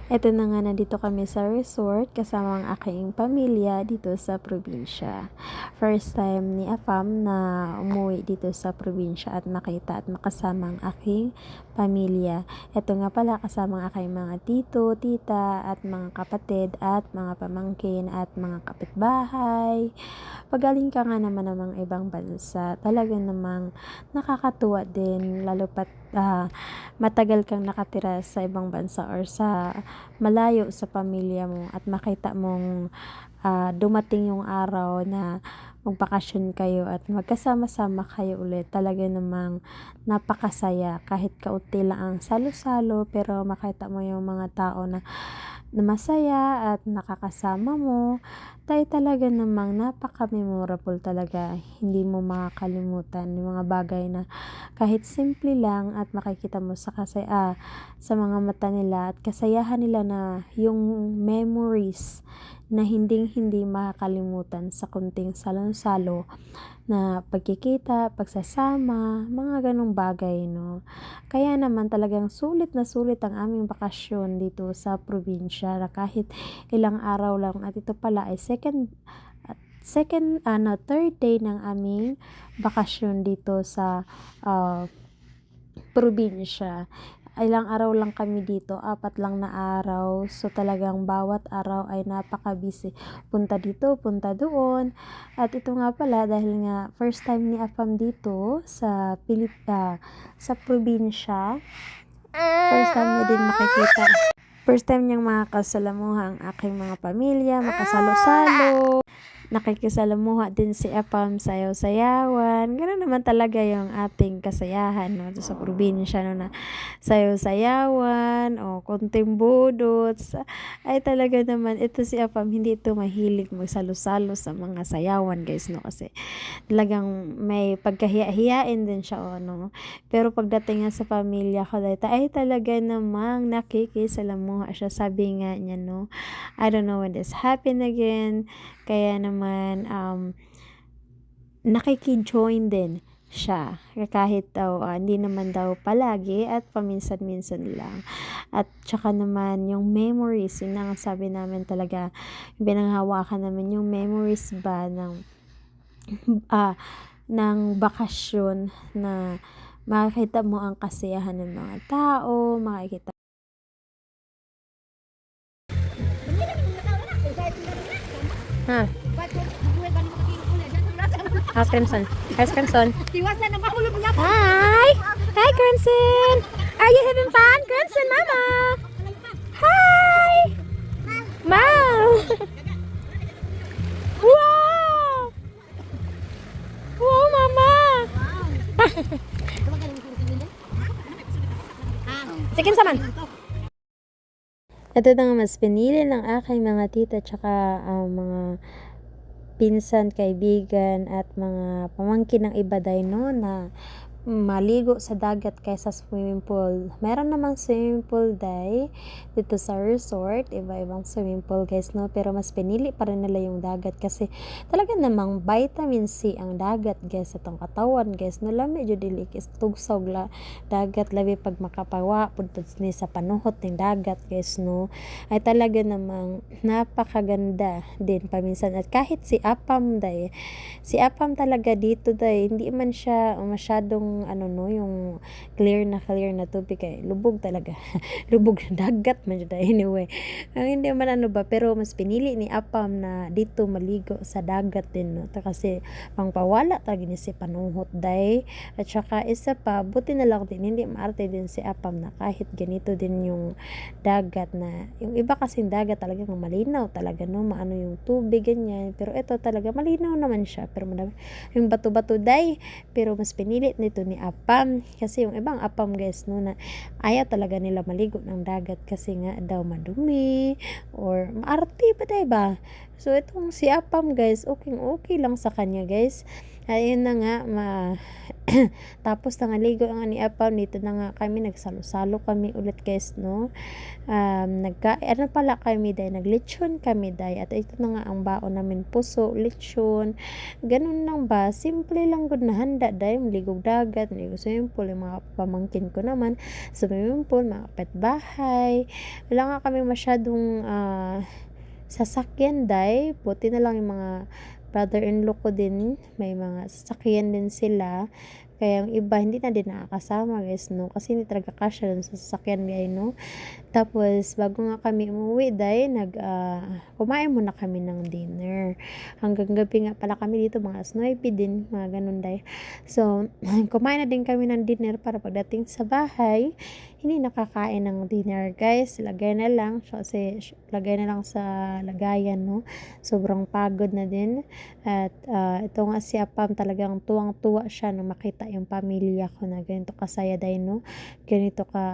Eto na nga, nandito kami sa resort kasama ang aking pamilya dito sa probinsya. First time ni Afam na umuwi dito sa probinsya at makita at makasama ang aking pamilya. Eto nga pala, kasama ang aking mga tito, tita at mga kapatid at mga pamangkin at mga kapitbahay. Pagaling ka nga naman ng ibang bansa, talaga namang nakakatuwa din, lalo pat matagal kang nakatira sa ibang bansa or sa malayo sa pamilya mo at makita mong dumating yung araw na magbakasyon kayo at magkasama-sama kayo ulit. Talaga namang napakasaya, kahit kaunti lang ang salo-salo, pero makita mo yung mga tao na masaya at nakakasama mo. Tayo talaga namang napaka-memorable talaga. Hindi mo makakalimutan yung mga bagay na kahit simple lang at makikita mo sa mga mata nila at kasayahan nila, na yung memories na hindi makakalimutan sa kunting salon-salo na pagkikita, pagsasama, mga ganong bagay, no. Kaya naman talagang sulit na sulit ang aming bakasyon dito sa probinsya, na kahit ilang araw lang, at ito pala ay third day ng aming bakasyon dito sa probinsya. Ilang araw lang kami dito, 4 lang na araw. So talagang bawat araw ay napaka-busy. Punta dito, punta doon. At ito nga pala, dahil nga first time ni Afam dito sa sa probinsya. First time niya din makikita. First time niyang makakasalamuha ang aking mga pamilya, makasalo-salo. Nakikisalamuha din si Apam, sayaw-sayawan. Gano'n naman talaga yung ating kasayahan, no, sa probinsya, no, na sayaw-sayawan o konting budot. Ay talaga naman, ito si Apam, hindi ito mahilig magsalo-salo sa mga sayawan, guys, no, kasi talagang may pagkahiya-hiyain din siya, o, no. Pero pagdating nga sa pamilya ko dito, ay talaga namang nakikisalamuha siya. Sabi nga niya, no, I don't know when this happened again. Kaya naman nakiki-join din siya, kahit daw hindi naman daw palagi at paminsan-minsan lang. At saka naman yung memories, yun ang sabi namin, talaga binanghawakan namin yung memories ba ng bakasyon, na makikita mo ang kasiyahan ng mga tao, makikita How's Crimson? How's Crimson? Hi! Hi, Crimson! Are you having fun, Crimson, Mama? Hi! Wow! Wow! Wow, Mama! Sige naman! Ito na nga, mas pinili ng aking mga tita tsaka mga pinsan, kaibigan at mga pamangkin ng iba day, no, na maligo sa dagat kaysa swimming pool. Meron namang swimming pool day dito sa resort, iba-ibang swimming pool, guys, no, pero mas pinili pa rin nila yung dagat kasi talaga namang vitamin C ang dagat, guys, atong katawan, guys, no. Lami jud dili kis tugsog la dagat, labi pag makapawa pud ni sa panuhot ning dagat, guys, no. Ay talaga namang napakaganda din paminsan. At kahit si Apam talaga dito day, hindi man siya masyadong yung clear na tubig, kay lubog talaga. Lubog na dagat man jud anyway. Hindi man pero mas pinili ni Apam na dito maligo sa dagat din, no. Kasi pangpawala ta gini si panuhot day. At saka isa pa, buti na lang din hindi maarte din si Apam na kahit ganito din yung dagat, na yung iba kasing dagat talagang malinaw talaga, no, maano yung tubig ganyan, pero ito talaga malinaw naman siya, pero madami yung bato-bato day. Pero mas pinili nito ni Apam, kasi yung ibang Apam, guys, no, na ayaw talaga nila maligo ng dagat kasi nga daw madumi or maarte pa, diba? So itong si Apam, guys, okay lang sa kanya, guys. Ayun na nga, tapos nangaligo nga ni Apaw, dito na nga kami, nagsalo-salo kami ulit guys, no? Ano pala kami dahil, naglechon kami dahil, at ito na nga ang baon namin, puso, lechon, ganun lang ba, simple lang gud na handa dahil, maligog dagat, maligog swimming pool, yung mga pamangkin ko naman, sa swimming pool, mga kapitbahay, wala nga kami masyadong, sasakyan dahil, buti na lang yung mga brother-in-law ko din, may mga sasakyan din sila, kaya yung iba hindi na din nakakasama guys, no, kasi hindi talaga kasya dun sa sasakyan guys, no. Tapos bago nga kami umuwi dahil kumain muna kami ng dinner, hanggang gabi nga pala kami dito, mga 9 din, mga ganun dahil. So kumain na din kami ng dinner para pagdating sa bahay hindi nakakain ng dinner guys, lagay na lang kasi lagay na lang sa lagayan, no. Sobrang pagod na din, at ito nga si Apam, talagang tuwang-tuwa siya nung makita yung pamilya ko na ganito kasaya dahil, no, ganito ka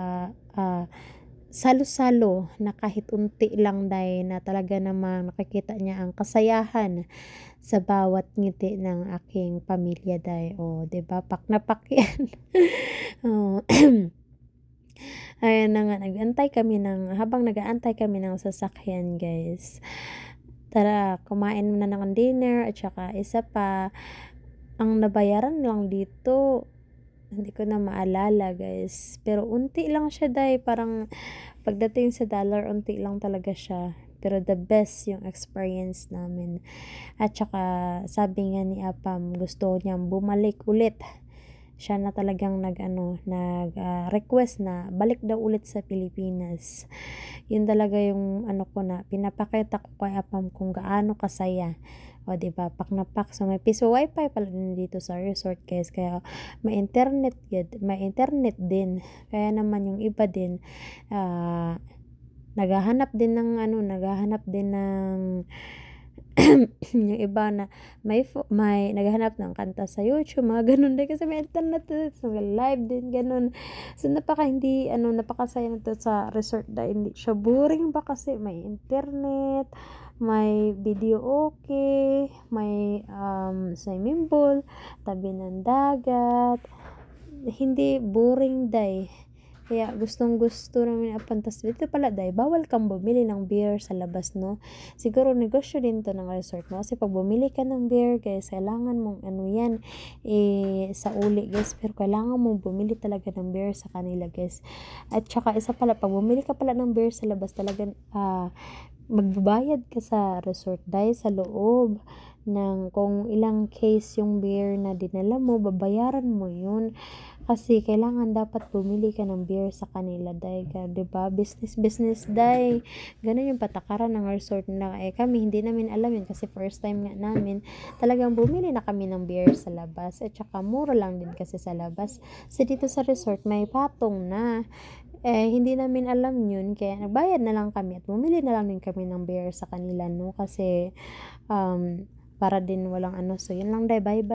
salo-salo na kahit unti lang dahil, na talaga namang nakikita niya ang kasayahan sa bawat ngiti ng aking pamilya dahil, oh, 'di ba, pak na pak yan. Oh. Ayan na nga, habang nag-aantay kami ng sasakyan guys, tara kumain muna ng dinner, at saka isa pa, ang nabayaran lang dito, hindi ko na maalala guys, pero unti lang siya dahil, parang pagdating sa dollar, unti lang talaga siya. Pero the best yung experience namin. At saka sabi nga ni Apam, gusto niyang bumalik ulit. Siya na talagang request na balik daw ulit sa Pilipinas. Yun talaga yung ko na pinapakita ko kay Apam kung gaano kasaya. O, diba, pak na pak. So may piso wifi pala din dito sa resort guys, kaya may internet din. Kaya naman yung iba din naghahanap din ng yung iba na may naghahanap ng kanta sa YouTube, mga ganun din, kasi may internet, so live din ganun. So napakasaya na to sa resort dahil hindi siya boring ba, kasi may internet, may video, okay, may swimming pool, tabi ng dagat, hindi boring dahil. Kaya gustong-gusto namin apantas dito pala dahil, bawal kang bumili ng beer sa labas, no. Siguro negosyo din to ng resort, no, kasi pag bumili ka ng beer guys, kailangan mong yan, sa uli guys, pero kailangan mong bumili talaga ng beer sa kanila guys. At saka isa pala, pag bumili ka pala ng beer sa labas, talagang magbabayad ka sa resort dahil sa loob ng kung ilang case yung beer na dinala mo, babayaran mo yun. Kasi kailangan dapat bumili ka ng beer sa kanila dahil, diba, business dahil. Ganun yung patakaran ng resort na kami hindi namin alam yun kasi first time nga namin. Talagang bumili na kami ng beer sa labas, at saka mura lang din kasi sa labas. So dito sa resort may patong na. Hindi namin alam yun, kaya nagbayad na lang kami at bumili na lang din kami ng beer sa kanila, no, kasi para din walang so yun lang, bye bye.